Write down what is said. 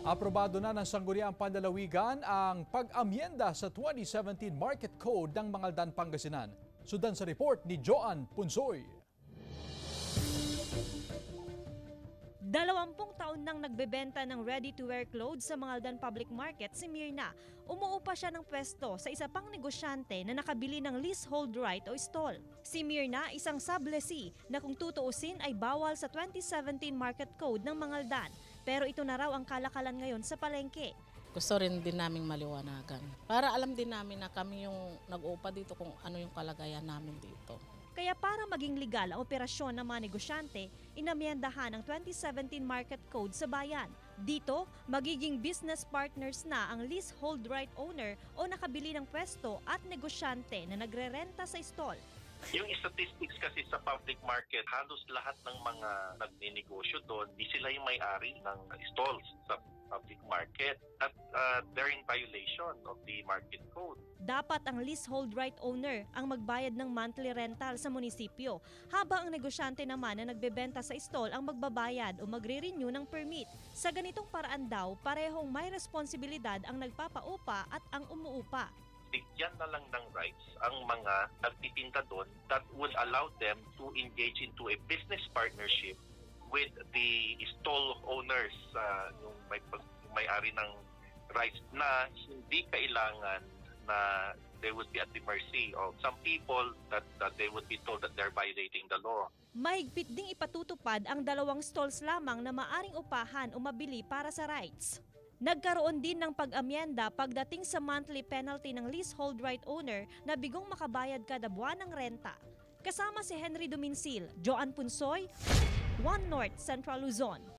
Aprobado na ng Sangguniang Panlalawigan ang pag-amyenda sa 2017 Market Code ng Mangaldan, Pangasinan. Sundan sa report ni Joan Punsoy. 20 taon nang nagbebenta ng ready-to-wear clothes sa Mangaldan Public Market si Mirna. Umuupa siya ng pwesto sa isa pang negosyante na nakabili ng leasehold right o stall. Si Mirna, isang sublessee na kung tutuusin ay bawal sa 2017 Market Code ng Mangaldan. Pero ito na raw ang kalakalan ngayon sa palengke. Gusto rin din naming maliwanagan para alam din namin na kami yung nag-uupa dito kung ano yung kalagayan namin dito. Kaya para maging legal ang operasyon ng mga negosyante, inamyendahan ang 2017 Market Code sa bayan. Dito, magiging business partners na ang leasehold right owner o nakabili ng pwesto at negosyante na nagrerenta sa stall. Yung statistics kasi sa public market, halos lahat ng mga nagninegosyo doon, di sila yung may-ari ng stalls sa public market at they're in violation of the market code. Dapat ang leasehold right owner ang magbayad ng monthly rental sa munisipyo, habang ang negosyante naman na nagbebenta sa stall ang magbabayad o magre-renew ng permit. Sa ganitong paraan daw, parehong may responsibilidad ang nagpapaupa at ang umuupa. Bigyan na lang ng rights ang mga nagtitinda doon that would allow them to engage into a business partnership with the stall owners, yung may-ari ng rights, na hindi kailangan na they would be at the mercy of some people that they would be told that they're violating the law. Mahigpit ding ipatutupad ang 2 stalls lamang na maaring upahan o mabili para sa rights. Nagkaroon din ng pag-amyenda pagdating sa monthly penalty ng leasehold right owner na bigong makabayad kada buwan ng renta. Kasama si Henry Duminsil, Joan Punsoy, One North Central Luzon.